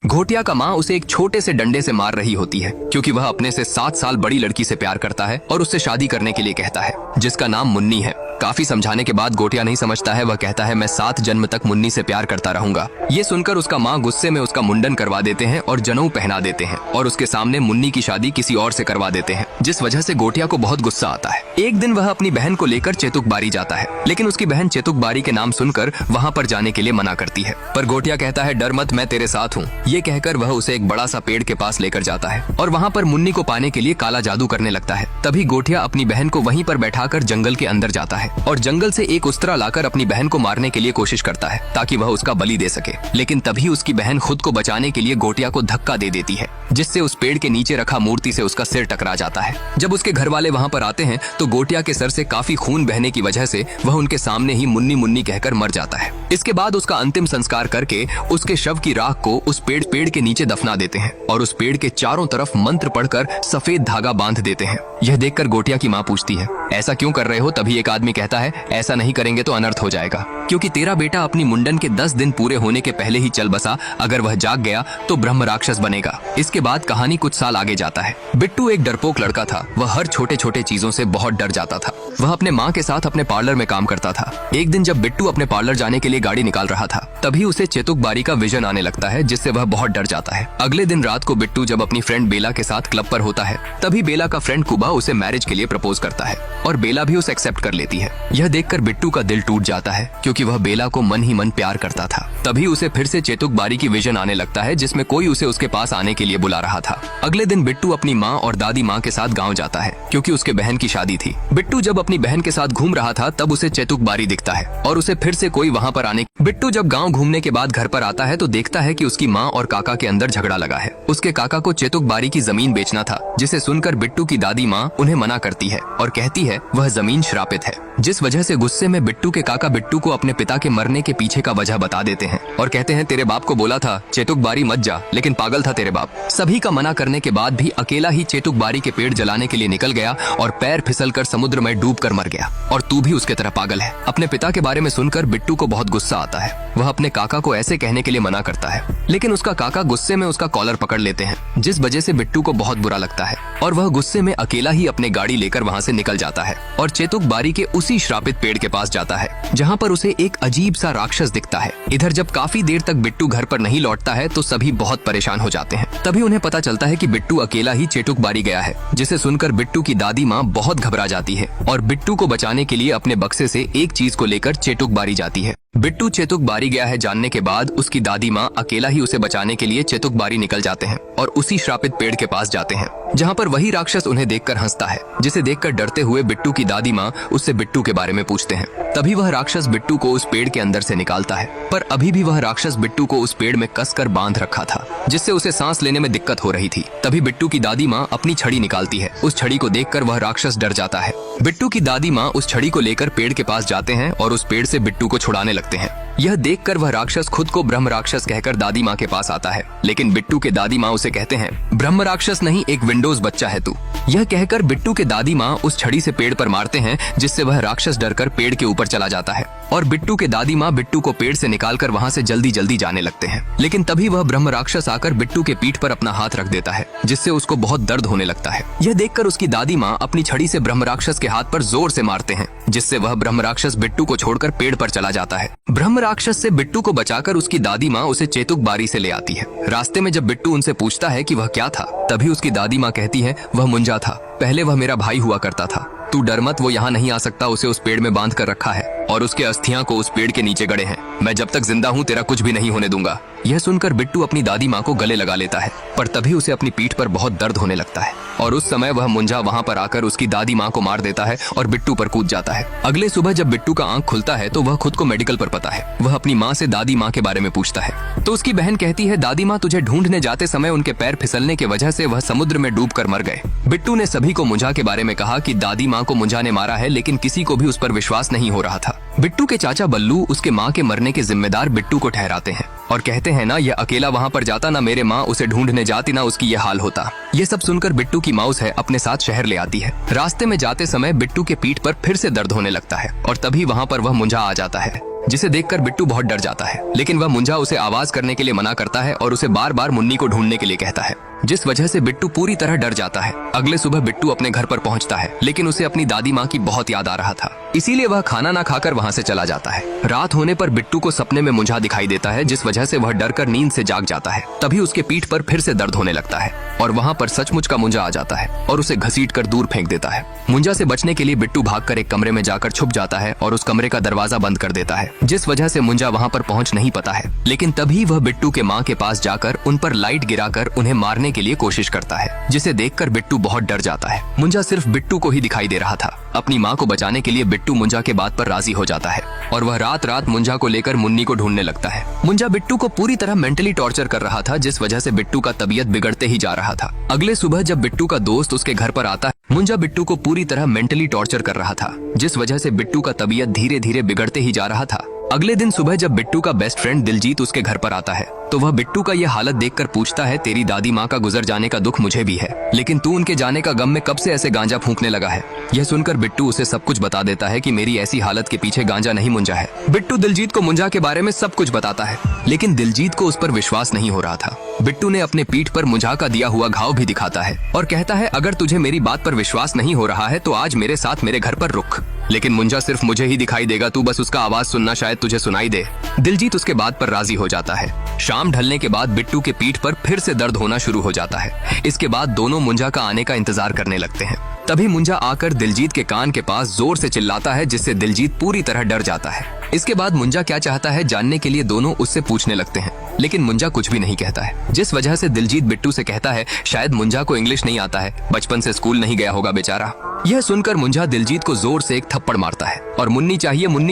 घोटिया का माँ उसे एक छोटे से डंडे से मार रही होती है क्योंकि वह अपने से 7 साल बड़ी लड़की से प्यार करता है और उससे शादी करने के लिए कहता है, जिसका नाम मुन्नी है। काफी समझाने के बाद घोटिया नहीं समझता है। वह कहता है, मैं 7 जन्म तक मुन्नी से प्यार करता रहूंगा। ये सुनकर उसका माँ गुस्से में उसका मुंडन करवा देते हैं और जनेऊ पहना देते हैं और उसके सामने मुन्नी की शादी किसी और से करवा देते हैं, जिस वजह से घोटिया को बहुत गुस्सा आता है। एक दिन वह अपनी बहन को लेकर चेतुक बारी जाता है, लेकिन उसकी बहन चेतुक बारी के नाम सुनकर वहाँ पर जाने के लिए मना करती है। पर घोटिया कहता है, डर मत, मैं तेरे साथ हूँ। ये कहकर वह उसे एक बड़ा सा पेड़ के पास लेकर जाता है और वहाँ पर मुन्नी को पाने के लिए काला जादू करने लगता है। तभी घोटिया अपनी बहन को वहीं पर बैठाकर जंगल के अंदर जाता है और जंगल से एक उस्तरा लाकर अपनी बहन को मारने के लिए कोशिश करता है ताकि वह उसका बलि दे सके। लेकिन तभी उसकी बहन खुद को बचाने के लिए घोटिया को धक्का दे देती है, जिससे उस पेड़ के नीचे रखा मूर्ति से उसका सिर टकरा जाता है। जब उसके घर वाले वहाँ पर आते हैं तो घोटिया के सर से काफी खून बहने की वजह से वह उनके सामने ही मुन्नी मुन्नी कहकर मर जाता है। इसके बाद उसका अंतिम संस्कार करके उसके शव की राख को उस पेड़ के नीचे दफना देते हैं और उस पेड़ के चारों तरफ मंत्र पढ़कर सफेद धागा बांध देते हैं। यह देखकर घोटिया की माँ पूछती है, ऐसा क्यों कर रहे हो? तभी एक आदमी कहता है, ऐसा नहीं करेंगे तो अनर्थ हो जाएगा, क्योंकि तेरा बेटा अपनी मुंडन के 10 दिन पूरे होने के पहले ही चल बसा। अगर वह जाग गया तो ब्रह्म राक्षस बनेगा। इसके बाद कहानी कुछ साल आगे जाता है। बिट्टू एक डरपोक लड़का था। वह हर छोटे छोटे चीजों से बहुत डर जाता था। वह अपने माँ के साथ अपने पार्लर में काम करता था। एक दिन जब बिट्टू अपने पार्लर जाने के लिए गाड़ी निकाल रहा था, तभी उसे चेतुक बारी का विजन आने लगता है, जिससे वह बहुत डर जाता है। अगले दिन रात को बिट्टू जब अपनी फ्रेंड बेला के साथ क्लब पर होता है, तभी बेला का फ्रेंड कुबा उसे मैरिज के लिए प्रपोज करता है और बेला भी उसे एक्सेप्ट कर लेती है। यह देखकर बिट्टू का दिल टूट जाता है क्योंकि वह बेला को मन ही मन प्यार करता था। तभी उसे फिर से चेतुक बारी की विजन आने लगता है, जिसमें कोई उसे उसके पास आने के लिए बुला रहा था। अगले दिन बिट्टू अपनी माँ और दादी माँ के साथ गाँव जाता है क्योंकि उसके बहन की शादी थी। बिट्टू जब अपनी बहन के साथ घूम रहा था तब उसे चेतुक बारी दिखता है और उसे फिर से कोई वहाँ पर आने। बिट्टू जब गाँव घूमने के बाद घर पर आता है तो देखता है कि उसकी माँ और काका के अंदर झगड़ा लगा है। उसके काका को चेतुक बारी की जमीन बेचना था, जिसे सुनकर बिट्टू की दादी माँ उन्हें मना करती है और कहती है वह जमीन श्रापित है, जिस वजह से गुस्से में बिट्टू के काका बिट्टू को अपने पिता के मरने के पीछे का वजह बता देते हैं और कहते हैं, तेरे बाप को बोला था चेतुक बारी मत जा, लेकिन पागल था तेरे बाप। सभी का मना करने के बाद भी अकेला ही चेतुक बारी के पेड़ जलाने के लिए निकल गया और पैर फिसलकर समुद्र में डूबकर मर गया। और तू भी उसके तरह पागल है। अपने पिता के बारे में सुनकर बिट्टू को बहुत गुस्सा आता है। वह अपने काका को ऐसे कहने के लिए मना करता है, लेकिन उसका काका गुस्से में उसका कॉलर पकड़ लेते हैं, जिस वजह से बिट्टू को बहुत बुरा लगता है और वह गुस्से में अकेला ही अपने गाड़ी लेकर वहाँ से निकल जाता है और चेतुक बारी के उसी श्रापित पेड़ के पास जाता है, जहाँ पर उसे एक अजीब सा राक्षस दिखता है। इधर जब काफी देर तक बिट्टू घर पर नहीं लौटता है तो सभी बहुत परेशान हो जाते हैं। तभी उन्हें पता चलता है कि बिट्टू अकेला ही चेतुक बारी गया है, जिसे सुनकर बिट्टू की दादी माँ बहुत घबरा जाती है और बिट्टू को बचाने के लिए अपने बक्से से एक चीज को लेकर चेतुक बारी जाती है। बिट्टू चेतुक बारी गया है जानने के बाद उसकी दादी माँ अकेला ही उसे बचाने के लिए चेतुक बारी निकल जाते हैं और उसी श्रापित पेड़ के पास जाते हैं, जहाँ पर वही राक्षस उन्हें देखकर हंसता है, जिसे देखकर डरते हुए बिट्टू की दादी माँ उससे बिट्टू के बारे में पूछते हैं। तभी वह राक्षस बिट्टू को उस पेड़ के अंदर से निकालता है, पर अभी भी वह राक्षस बिट्टू को उस पेड़ में कसकर बांध रखा था, जिससे उसे सांस लेने में दिक्कत हो रही थी। तभी बिट्टू की दादी माँ अपनी छड़ी निकालती है। उस छड़ी को देखकर वह राक्षस डर जाता है। बिट्टू की दादी माँ उस छड़ी को लेकर पेड़ के पास जाते हैं और उस पेड़ से बिट्टू को छुड़ाने लगते हैं। यह देखकर वह राक्षस खुद को ब्रह्म राक्षस कहकर दादी माँ के पास आता है, लेकिन बिट्टू के दादी माँ उसे कहते हैं, ब्रह्म राक्षस नहीं, एक विंडोज बच्चा है तू। यह कहकर बिट्टू के दादी माँ उस छड़ी से पेड़ पर मारते हैं, जिससे वह राक्षस डरकर पेड़ के ऊपर चला जाता है और बिट्टू के दादी माँ बिट्टू को पेड़ से निकालकर वहाँ से जल्दी जल्दी जाने लगते हैं। लेकिन तभी वह ब्रह्म राक्षस आकर बिट्टू के पीठ पर अपना हाथ रख देता है, जिससे उसको बहुत दर्द होने लगता है। यह देखकर उसकी दादी माँ अपनी छड़ी से ब्रह्म राक्षस के हाथ पर जोर से मारते हैं, जिससे वह ब्रह्म राक्षस बिट्टू को छोड़कर पेड़ पर चला जाता है। ब्रह्म राक्षस से बिट्टू को बचाकर उसकी दादी माँ उसे चेतुक बारी से ले आती है। रास्ते में जब बिट्टू उनसे पूछता है कि वह क्या था, तभी उसकी दादी माँ कहती है, वह मुंजा था, पहले वह मेरा भाई हुआ करता था। तू डर मत, वो यहाँ नहीं आ सकता, उसे उस पेड़ में बांध कर रखा है और उसके अस्थियां को उस पेड़ के नीचे गड़े हैं। मैं जब तक जिंदा हूँ तेरा कुछ भी नहीं होने दूंगा। यह सुनकर बिट्टू अपनी दादी माँ को गले लगा लेता है, पर तभी उसे अपनी पीठ पर बहुत दर्द होने लगता है और उस समय वह मुंजा वहाँ पर आकर उसकी दादी माँ को मार देता है और बिट्टू पर कूद जाता है। अगले सुबह जब बिट्टू का आंख खुलता है तो वह खुद को मेडिकल पर पता है। वह अपनी माँ से दादी माँ के बारे में पूछता है तो उसकी बहन कहती है, दादी माँ तुझे ढूंढने जाते समय उनके पैर फिसलने की वजह से वह समुद्र में डूबकर मर गए। बिट्टू ने सभी को मुंजा के बारे में कहा कि दादी माँ को मुंजा ने मारा है, लेकिन किसी को भी उस पर विश्वास नहीं हो रहा था। बिट्टू के चाचा बल्लू उसके माँ के मरने के जिम्मेदार बिट्टू को ठहराते हैं और कहते हैं, ना यह अकेला वहाँ पर जाता, ना मेरे माँ उसे ढूंढने जाती, ना उसकी यह हाल होता। ये सब सुनकर बिट्टू की माउस है अपने साथ शहर ले आती है। रास्ते में जाते समय बिट्टू के पीठ पर फिर से दर्द होने लगता है और तभी वहाँ पर वह मुंजा आ जाता है। जिसे देखकर बिट्टू बहुत डर जाता है। लेकिन वह मुंजा उसे आवाज करने के लिए मना करता है और उसे बार बार मुन्नी को ढूंढने के लिए कहता है, जिस वजह से बिट्टू पूरी तरह डर जाता है। अगले सुबह बिट्टू अपने घर पर पहुंचता है, लेकिन उसे अपनी दादी माँ की बहुत याद आ रहा था, इसीलिए वह खाना ना खाकर वहां से चला जाता है। रात होने पर बिट्टू को सपने में मुंजा दिखाई देता है, जिस वजह से वह डरकर नींद से जाग जाता है। तभी उसके पीठ पर फिर से दर्द होने लगता है और वहाँ पर सचमुच का मुंजा आ जाता है और उसे घसीटकर दूर फेंक देता है। मुंजा से बचने के लिए बिट्टू भागकर एक कमरे में जाकर छुप जाता है और उस कमरे का दरवाजा बंद कर देता है, जिस वजह से मुंजा वहाँ पर पहुँच नहीं पाता है। लेकिन तभी वह बिट्टू के माँ के पास जाकर उन पर लाइट गिराकर उन्हें मारने के लिए कोशिश करता है, जिसे देखकर बिट्टू बहुत डर जाता है। मुंजा सिर्फ बिट्टू को ही दिखाई दे रहा था। अपनी माँ को बचाने के लिए बिट्टू मुंजा के बात पर राजी हो जाता है और वह रात रात मुंजा को लेकर मुन्नी को ढूंढने लगता है। मुंजा बिट्टू को पूरी तरह मेंटली टॉर्चर कर रहा था, जिस वजह से बिट्टू का तबीयत बिगड़ते ही जा रहा था। अगले सुबह जब बिट्टू का दोस्त उसके घर पर आता है, मुंजा बिट्टू को पूरी तरह मेंटली टॉर्चर कर रहा था, जिस वजह से बिट्टू का तबीयत धीरे धीरे बिगड़ते ही जा रहा था। अगले दिन सुबह जब बिट्टू का बेस्ट फ्रेंड दिलजीत उसके घर पर आता है, तो वह बिट्टू का यह हालत देखकर पूछता है, तेरी दादी माँ का गुजर जाने का दुख मुझे भी है, लेकिन तू उनके जाने का गम में कब से ऐसे गांजा फूंकने लगा है। यह सुनकर बिट्टू उसे सब कुछ बता देता है कि मेरी ऐसी हालत के पीछे गांजा नहीं मुंजा है। बिट्टू दिलजीत को मुंजा के बारे में सब कुछ बताता है, लेकिन दिलजीत को उस पर विश्वास नहीं हो रहा था। बिट्टू ने अपने पीठ पर मुंजा का दिया हुआ घाव भी दिखाता है और कहता है, अगर तुझे मेरी बात पर विश्वास नहीं हो रहा है तो आज मेरे साथ मेरे घर पर रुक, लेकिन मुंजा सिर्फ मुझे ही दिखाई देगा, तू बस उसका आवाज सुनना, शायद तुझे सुनाई दे। दिलजीत उसके बात पर राजी हो जाता है। शाम ढलने के बाद बिट्टू के पीठ पर फिर से दर्द होना शुरू हो जाता है। इसके बाद दोनों मुंजा का आने का इंतजार करने लगते हैं। तभी मुंजा आकर दिलजीत के कान के पास जोर से चिल्लाता है, जिससे दिलजीत पूरी तरह डर जाता है। इसके बाद मुंजा क्या चाहता है जानने के लिए दोनों उससे पूछने लगते हैं, लेकिन मुंजा कुछ भी नहीं कहता है, जिस वजह से दिलजीत बिट्टू से कहता है, शायद मुंजा को इंग्लिश नहीं आता है, बचपन से स्कूल नहीं गया होगा बेचारा। यह सुनकर मुंजा दिलजीत को जोर से एक थप्पड़ मारता है और मुन्नी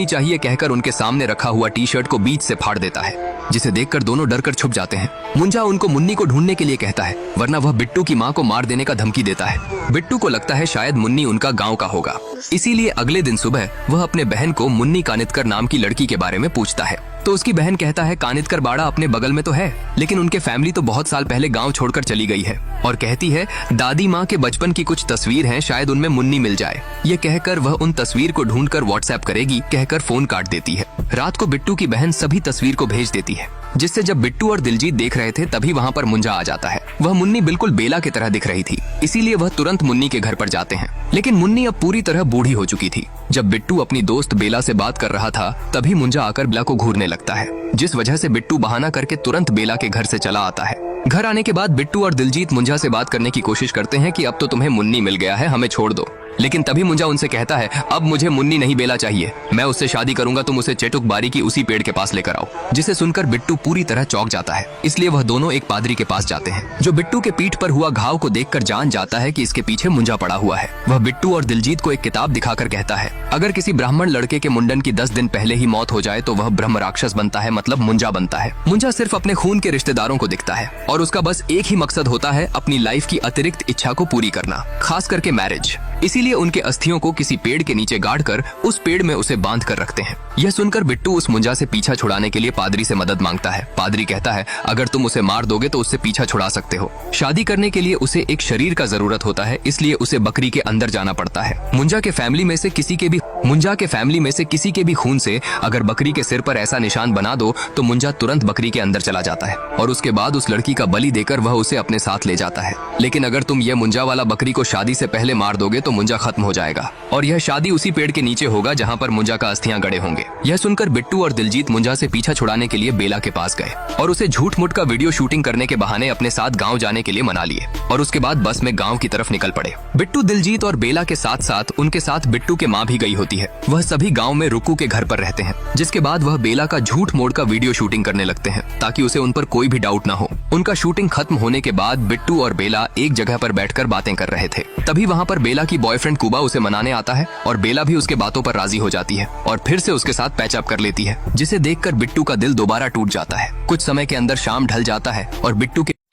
चाहिए कहकर उनके सामने रखा हुआ टी शर्ट को बीच से फाड़ देता है, जिसे देखकर दोनों डरकर छुप जाते हैं। मुंजा उनको मुन्नी को ढूंढने के लिए कहता है, वरना वह बिट्टू की माँ को मार देने का धमकी देता है। बिट्टू को लगता है शायद मुन्नी उनका गाँव का होगा, इसीलिए अगले दिन सुबह वह अपने बहन को मुन्नी कानितकर नाम की लड़की के बारे में पूछता है, तो उसकी बहन कहता है, कानितकर बाड़ा अपने बगल में तो है, लेकिन उनके फैमिली तो बहुत साल पहले गांव छोड़कर चली गई है, और कहती है दादी माँ के बचपन की कुछ तस्वीर हैं, शायद उनमें मुन्नी मिल जाए। ये कहकर वह उन तस्वीर को ढूंढकर व्हाट्सएप करेगी कहकर फोन काट देती है। रात को बिट्टू की बहन सभी तस्वीर को भेज देती है, जिससे जब बिट्टू और दिलजीत देख रहे थे तभी वहाँ पर मुंजा आ जाता है। वह मुन्नी बिल्कुल बेला की तरह दिख रही थी, इसीलिए वह तुरंत मुन्नी के घर पर जाते हैं, लेकिन मुन्नी अब पूरी तरह बूढ़ी हो चुकी थी। जब बिट्टू अपनी दोस्त बेला से बात कर रहा था, तभी मुंजा आकर बेला को घूरने लगता है, जिस वजह से बिट्टू बहाना करके तुरंत बेला के घर से चला आता है। घर आने के बाद बिट्टू और दिलजीत मुंजा से बात करने की कोशिश करते हैं कि अब तो तुम्हें मुन्नी मिल गया है, हमें छोड़ दो। लेकिन तभी मुंजा उनसे कहता है, अब मुझे मुन्नी नहीं बेला चाहिए, मैं उससे शादी करूंगा, तुम उसे चेटुक बारी की उसी पेड़ के पास लेकर आओ। जिसे सुनकर बिट्टू पूरी तरह चौंक जाता है, इसलिए वह दोनों एक पादरी के पास जाते हैं, जो बिट्टू के पीठ पर हुआ घाव को देखकर जान जाता है कि इसके पीछे मुंजा पड़ा हुआ है। वह बिट्टू और दिलजीत को एक किताब दिखाकर कहता है, अगर किसी ब्राह्मण लड़के के मुंडन की 10 दिन पहले ही मौत हो जाए तो वह ब्रह्म राक्षस बनता है, मतलब मुंजा बनता है। मुंजा सिर्फ अपने खून के रिश्तेदारों को दिखता है और उसका बस एक ही मकसद होता है, अपनी लाइफ की अतिरिक्त इच्छा को पूरी करना, खास करके मैरिज। इसीलिए उनके अस्थियों को किसी पेड़ के नीचे गाड़कर उस पेड़ में उसे बांध कर रखते हैं। यह सुनकर बिट्टू उस मुंजा से पीछा छुड़ाने के लिए पादरी से मदद मांगता है। पादरी कहता है, अगर तुम उसे मार दोगे तो उससे पीछा छुड़ा सकते हो। शादी करने के लिए उसे एक शरीर का जरूरत होता है, इसलिए उसे बकरी के अंदर जाना पड़ता है। मुंजा के फैमिली में से किसी के भी खून से अगर बकरी के सिर पर ऐसा निशान बना दो तो मुंजा तुरंत बकरी के अंदर चला जाता है और उसके बाद उस लड़की का बलि देकर वह उसे अपने साथ ले जाता है। लेकिन अगर तुम यह मुंजा वाला बकरी को शादी से पहले मार दोगे तो मुंजा खत्म हो जाएगा और यह शादी उसी पेड़ के नीचे होगा जहाँ पर मुंजा का अस्थियां गड़े होंगे। यह सुनकर बिट्टू और दिलजीत मुंजा से पीछा छुड़ाने के लिए बेला के पास गए और उसे झूठ मूठ का वीडियो शूटिंग करने के बहाने अपने साथ गाँव जाने के लिए मना लिए और उसके बाद बस में गाँव की तरफ निकल पड़े। बिट्टू, दिलजीत और बेला के साथ साथ उनके साथ बिट्टू के माँ भी गई होती है। वह सभी गाँव में रुकू के घर पर रहते हैं, जिसके बाद वह बेला का झूठ मोड़ का वीडियो शूटिंग करने लगते हैं ताकि उसे उन पर कोई भी डाउट ना हो। उनका शूटिंग खत्म होने के बाद बिट्टू और बेला एक जगह पर बैठकर बातें कर रहे थे। तभी वहाँ पर बेला की बॉयफ्रेंड कुबा उसे मनाने आता है और बेला भी उसके बातों पर राजी हो जाती है और फिर से उसके साथ पैचअप कर लेती है, जिसे देखकर बिट्टू का दिल दोबारा टूट जाता है। कुछ समय के अंदर शाम ढल जाता है और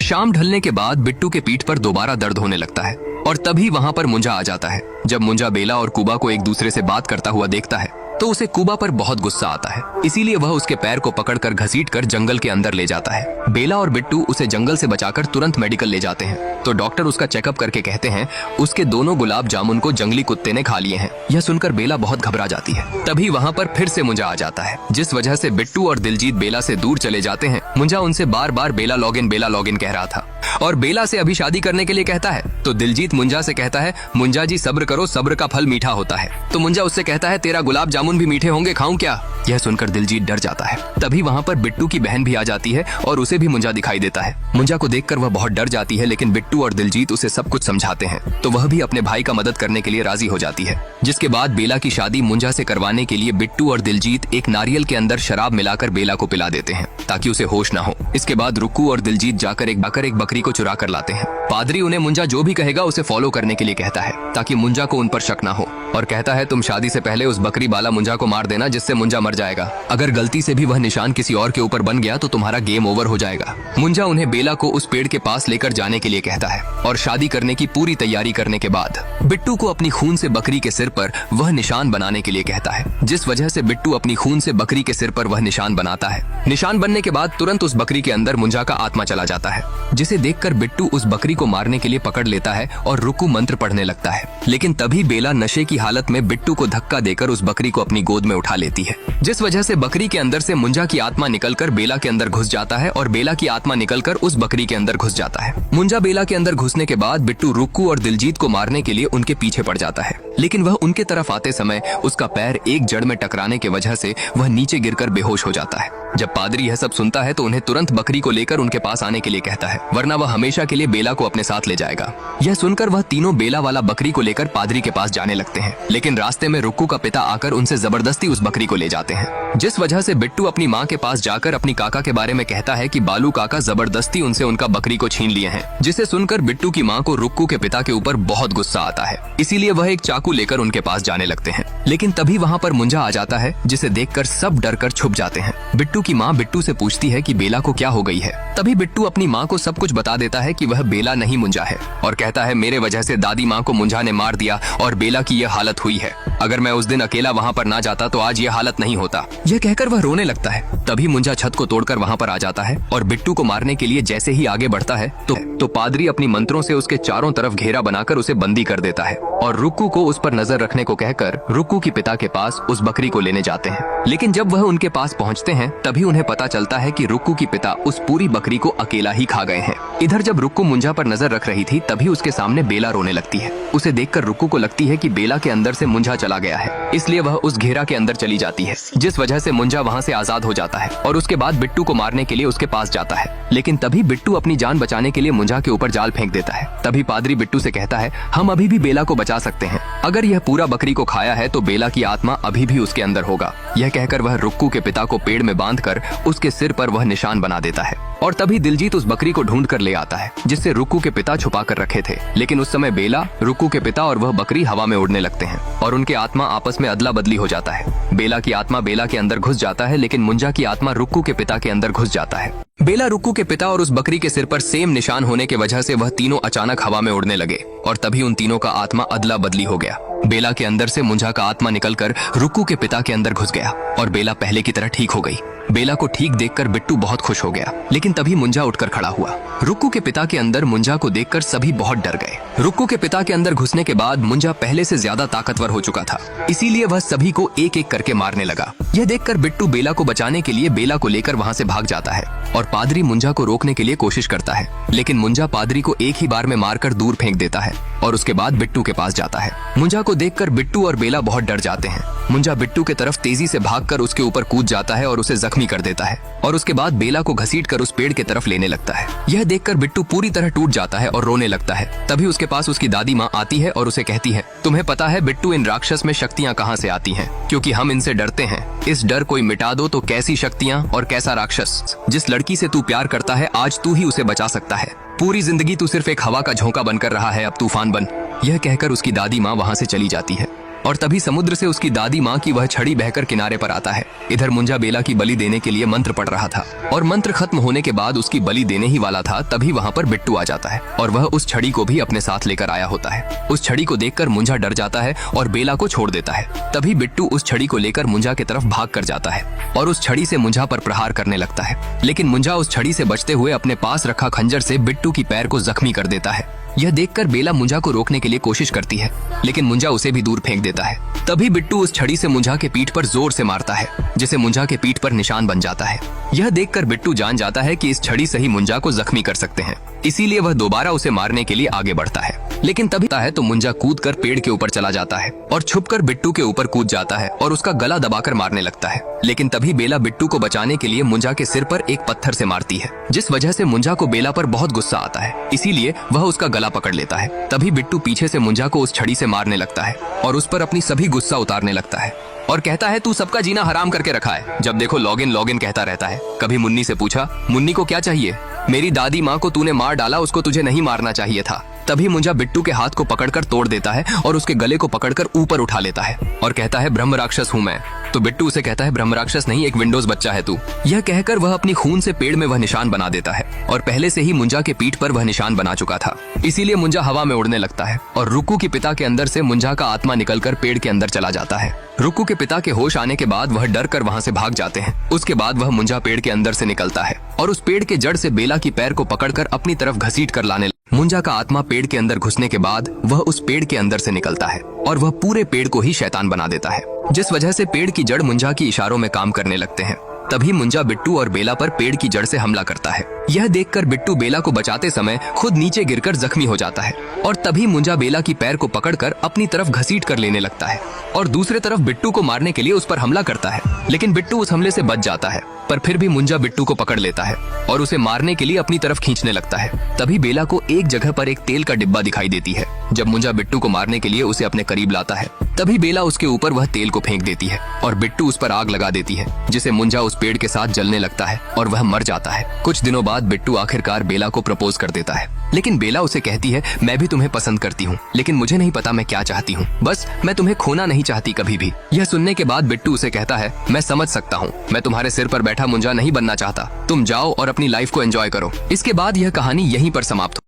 शाम ढलने के बाद बिट्टू के पीठ पर दोबारा दर्द होने लगता है और तभी वहाँ पर मुंजा आ जाता है। जब मुंजा बेला और कुबा को एक दूसरे से बात करता हुआ देखता है तो उसे कुबा पर बहुत गुस्सा आता है। इसीलिए वह उसके पैर को पकड़कर घसीटकर जंगल के अंदर ले जाता है। बेला और बिट्टू उसे जंगल से बचाकर तुरंत मेडिकल ले जाते हैं। तो डॉक्टर उसका चेकअप करके कहते हैं उसके दोनों गुलाब जामुन को जंगली कुत्ते ने खा लिए हैं। यह सुनकर बेला बहुत घबरा जाती है। तभी वहाँ पर फिर से मुंजा आ जाता है, जिस वजह से बिट्टू और दिलजीत बेला से दूर चले जाते हैं। मुंजा उनसे बार बार बेला लॉगिन कह रहा था और बेला से अभी शादी करने के लिए कहता है। तो दिलजीत मुंजा से कहता है, मुंजा जी सब्र करो, सब्र का फल मीठा होता है। तो मुंजा उससे कहता है, तेरा गुलाब जामुन भी मीठे होंगे, खाऊं क्या? यह सुनकर दिलजीत डर जाता है। तभी वहाँ पर बिट्टू की बहन भी आ जाती है और उसे भी मुंजा दिखाई देता है। मुंजा को देखकर वह बहुत डर जाती है, लेकिन बिट्टू और दिलजीत उसे सब कुछ समझाते हैं तो वह भी अपने भाई का मदद करने के लिए राजी हो जाती है। जिसके बाद बेला की शादी मुंजा से करवाने के लिए बिट्टू और दिलजीत एक नारियल के अंदर शराब मिलाकर बेला को पिला देते हैं ताकि उसे होश ना हो। इसके बाद रुक्कू और दिलजीत जाकर एक बकरी को चुरा कर लाते हैं। पादरी उन्हें मुंजा जो भी कहेगा उसे फॉलो करने के लिए कहता है ताकि मुंजा को उन पर शक ना हो, और कहता है तुम शादी से पहले उस बकरी वाला मुंजा को मार देना जिससे मुंजा मर जाएगा। अगर गलती से भी वह निशान किसी और के ऊपर बन गया तो तुम्हारा गेम ओवर हो जाएगा। मुंजा उन्हें बेला को उस पेड़ के पास लेकर जाने के लिए कहता है और शादी करने की पूरी तैयारी करने के बाद बिट्टू को अपनी खून से बकरी के सिर पर वह निशान बनाने के लिए कहता है, जिस वजह से बिट्टू अपनी खून से बकरी के सिर पर वह निशान बनाता है। निशान बनने के बाद तुरंत उस बकरी के अंदर मुंजा का आत्मा चला जाता है, जिसे देखकर बिट्टू उस बकरी को मारने के लिए पकड़ लेता है और रुक्कू मंत्र पढ़ने लगता है। लेकिन तभी बेला नशे की हालत में बिट्टू को धक्का देकर उस बकरी को अपनी गोद में उठा लेती है, जिस वजह से बकरी के अंदर से मुंजा की आत्मा निकलकर बेला के अंदर घुस जाता है और बेला की आत्मा निकलकर उस बकरी के अंदर घुस जाता है। मुंजा बेला के अंदर घुसने के बाद बिट्टू रुक्कू और दिलजीत को मारने के लिए उनके पीछे पड़ जाता है, लेकिन वह उनके तरफ आते समय उसका पैर एक जड़ में टकराने की वजह से वह नीचे गिरकर बेहोश हो जाता है। जब पादरी यह सब सुनता है तो उन्हें तुरंत बकरी को लेकर उनके पास आने के लिए कहता है, वरना वह हमेशा के लिए बेला को अपने साथ ले जाएगा। यह सुनकर वह तीनों बेला वाला बकरी को लेकर पादरी के पास जाने लगते हैं, लेकिन रास्ते में रुक्कू का पिता आकर उनसे जबरदस्ती उस बकरी को ले जाते हैं, जिस वजह से बिट्टू अपनी माँ के पास जाकर अपनी काका के बारे में कहता है कि बालू काका जबरदस्ती उनसे उनका बकरी को छीन लिए हैं, जिसे सुनकर बिट्टू की माँ को रुक्कू के पिता के ऊपर बहुत गुस्सा आता है। इसीलिए वह एक चाकू लेकर उनके पास जाने लगते हैं, लेकिन तभी वहाँ पर मुंजा आ जाता है, जिसे देखकर सब डर कर छुप जाते हैं। बिट्टू की माँ बिट्टू से पूछती है कि बेला को क्या हो गई है। तभी बिट्टू अपनी माँ को सब कुछ बता देता है कि वह बेला नहीं मुंजा है, और कहता है मेरे वजह से दादी माँ को मुंजा ने मार दिया और बेला की यह हालत हुई है। अगर मैं उस दिन अकेला वहाँ पर ना जाता तो आज ये हालत नहीं होता। यह कहकर वह रोने लगता है। तभी मुंजा छत को तोड़कर वहाँ पर आ जाता है और बिट्टू को मारने के लिए जैसे ही आगे बढ़ता है तो पादरी अपनी मंत्रों से उसके चारों तरफ घेरा बनाकर उसे बंदी कर देता है और रुक्कू को उस पर नजर रखने को कहकर रुक्कू के पिता के पास उस बकरी को लेने जाते हैं। लेकिन जब वह उनके पास पहुँचते हैं तभी उन्हें पता चलता है कि रुक्कू की पिता उस पूरी बकरी को अकेला ही खा गए हैं। इधर जब रुक्कू मुंजा पर नजर रख रही थी तभी उसके सामने बेला रोने लगती है। उसे देखकर रुक्कू को लगती है कि बेला के अंदर से मुंजा चला गया है, इसलिए वह उस घेरा के अंदर चली जाती है, जिस वजह से मुंजा वहाँ से आजाद हो जाता है और उसके बाद बिट्टू को मारने के लिए उसके पास जाता है। लेकिन तभी बिट्टू अपनी जान बचाने के लिए मुंजा के ऊपर जाल फेंक देता है। तभी पादरी बिट्टू से कहता है हम अभी भी बेला को बचा सकते हैं, अगर यह पूरा बकरी को खाया है तो बेला की आत्मा अभी भी उसके अंदर होगा। यह कहकर वह रुक्कू के पिता को पेड़ में बांधकर उसके सिर पर वह निशान बना देता है और तभी दिलजीत उस बकरी को ढूंढ कर ले आता है, जिससे रुक्कू के पिता छुपा कर रखे थे। लेकिन उस समय बेला, रुक्कू के पिता और वह बकरी हवा में उड़ने लगते हैं और उनके आत्मा आपस में अदला बदली हो जाता है। बेला की आत्मा बेला के अंदर घुस जाता है, लेकिन मुंजा की आत्मा रुक्कू के पिता के अंदर घुस जाता है। बेला, रुक्कू के पिता और उस बकरी के सिर पर सेम निशान होने की वजह से वह तीनों अचानक हवा में उड़ने लगे और तभी उन तीनों का आत्मा अदला बदली हो गया। बेला के अंदर से मुंजा का आत्मा निकलकर रुक्कू के पिता के अंदर घुस गया और बेला पहले की तरह ठीक हो गई। बेला को ठीक देखकर बिट्टू बहुत खुश हो गया, लेकिन तभी मुंजा उठकर खड़ा हुआ। रुक्कू के पिता के अंदर मुंजा को देखकर सभी बहुत डर गए। रुक्कू के पिता के अंदर घुसने के बाद मुंजा पहले से ज्यादा ताकतवर हो चुका था, इसीलिए वह सभी को एक एक करके मारने लगा। यह देखकर बिट्टू बेला को बचाने के लिए बेला को लेकर वहाँ से भाग जाता है और पादरी मुंजा को रोकने के लिए कोशिश करता है, लेकिन मुंजा पादरी को एक ही बार में मारकर दूर फेंक देता है और उसके बाद बिट्टू के पास जाता है। मुंजा को देखकर बिट्टू और बेला बहुत डर जाते हैं। मुंजा बिट्टू के तरफ तेजी से भागकर उसके ऊपर कूद जाता है और उसे जख्मी कर देता है और उसके बाद बेला को घसीटकर उस पेड़ के तरफ लेने लगता है। यह देखकर बिट्टू पूरी तरह टूट जाता है और रोने लगता है। तभी उसके पास उसकी दादी माँ आती है और उसे कहती है, तुम्हें पता है बिट्टू, इन राक्षस में शक्तियाँ कहाँ से आती हैं? क्योंकि हम इनसे डरते हैं। इस डर कोई मिटा दो तो कैसी शक्तियाँ और कैसा राक्षस। जिस लड़की से तू प्यार करता है आज तू ही उसे बचा सकता है। पूरी जिंदगी तू सिर्फ एक हवा का झोंका बनकर रहा है, अब तूफान बन। यह कहकर उसकी दादी माँ वहाँ से चली जाती है। और तभी समुद्र से उसकी दादी माँ की वह छड़ी बहकर किनारे पर आता है। इधर मुंजा बेला की बलि देने के लिए मंत्र पढ़ रहा था और मंत्र खत्म होने के बाद उसकी बलि देने ही वाला था, तभी वहाँ पर बिट्टू आ जाता है और वह उस छड़ी को भी अपने साथ लेकर आया होता है। उस छड़ी को देखकर मुंजा डर जाता है और बेला को छोड़ देता है। तभी बिट्टू उस छड़ी को लेकर मुंजा की तरफ भाग कर जाता है और उस छड़ी से मुंजा पर प्रहार करने लगता है, लेकिन मुंजा उस छड़ी से बचते हुए अपने पास रखा खंजर से बिट्टू की पैर को जख्मी कर देता है। यह देखकर बेला मुंजा को रोकने के लिए कोशिश करती है, लेकिन मुंजा उसे भी दूर फेंक देता है। तभी बिट्टू उस छड़ी से मुंजा के पीठ पर जोर से मारता है, जिसे मुंजा के पीठ पर निशान बन जाता है। यह देखकर बिट्टू जान जाता है कि इस छड़ी से ही मुंजा को जख्मी कर सकते हैं, इसीलिए वह दोबारा उसे मारने के लिए आगे बढ़ता है। लेकिन तभी तो मुंजा कूदकर पेड़ के ऊपर चला जाता है और छुपकर बिट्टू के ऊपर कूद जाता है और उसका गला दबाकर मारने लगता है। लेकिन तभी बेला बिट्टू को बचाने के लिए मुंजा के सिर पर एक पत्थर से मारती है, जिस वजह से मुंजा को बेला पर बहुत गुस्सा आता है, इसीलिए वह उसका गला पकड़ लेता है। तभी बिट्टू पीछे से मुंजा को उस छड़ी से मारने लगता है और उस पर अपनी सभी गुस्सा उतारने लगता है और कहता है, तू सबका जीना हराम करके रखा है, जब देखो लॉगिन लॉगिन कहता रहता है। कभी मुन्नी से पूछा, मुन्नी को क्या चाहिए? मेरी दादी माँ को तूने मार डाला, उसको तुझे नहीं मारना चाहिए था। तभी मुंजा बिट्टू के हाथ को पकड़कर तोड़ देता है और उसके गले को पकड़कर ऊपर उठा लेता है और कहता है, ब्रह्म राक्षस हूँ मैं। तो बिट्टू उसे कहता है, ब्रह्म राक्षस नहीं, एक विंडोज बच्चा है तू। यह कहकर वह अपनी खून से पेड़ में वह निशान बना देता है और पहले से ही मुंजा के पीठ पर वह निशान बना चुका था, इसीलिए मुंजा हवा में उड़ने लगता है और रुक्कू के पिता के अंदर से मुंजा का आत्मा निकलकर पेड़ के अंदर चला जाता है। रुक्कू के पिता के होश आने के बाद वह डर कर वहाँ से भाग जाते हैं। उसके बाद वह मुंजा पेड़ के अंदर से निकलता है और उस पेड़ के जड़ से बेला की पैर को पकड़कर अपनी तरफ घसीट कर लाने। मुंजा का आत्मा पेड़ के अंदर घुसने के बाद वह उस पेड़ के अंदर से निकलता है और वह पूरे पेड़ को ही शैतान बना देता है, जिस वजह से पेड़ की जड़ मुंजा की इशारों में काम करने लगते हैं। तभी मुंजा बिट्टू और बेला पर पेड़ की जड़ से हमला करता है। यह देखकर बिट्टू बेला को बचाते समय खुद नीचे गिरकर जख्मी हो जाता है और तभी मुंजा बेला की पैर को पकड़कर अपनी तरफ घसीट कर लेने लगता है और दूसरे तरफ बिट्टू को मारने के लिए उस पर हमला करता है, लेकिन बिट्टू उस हमले से बच जाता है। पर फिर भी मुंजा बिट्टू को पकड़ लेता है और उसे मारने के लिए अपनी तरफ खींचने लगता है। तभी बेला को एक जगह पर एक तेल का डिब्बा दिखाई देती है। जब मुंजा बिट्टू को मारने के लिए उसे अपने करीब लाता है, तभी बेला उसके ऊपर वह तेल को फेंक देती है और बिट्टू उस पर आग लगा देती है, जिसे मुंजा उस पेड़ के साथ जलने लगता है और वह मर जाता है। कुछ दिनों बाद बिट्टू आखिरकार बेला को प्रपोज कर देता है, लेकिन बेला उसे कहती है, मैं भी तुम्हें पसंद करती हूँ, लेकिन मुझे नहीं पता मैं क्या चाहती हूँ, बस मैं तुम्हें खोना नहीं चाहती कभी भी। यह सुनने के बाद बिट्टू उसे कहता है, मैं समझ सकता हूँ, मैं तुम्हारे सिर पर बैठा मुंजा नहीं बनना चाहता, तुम जाओ और अपनी लाइफ को एंजॉय करो। इसके बाद यह कहानी यहीं पर समाप्त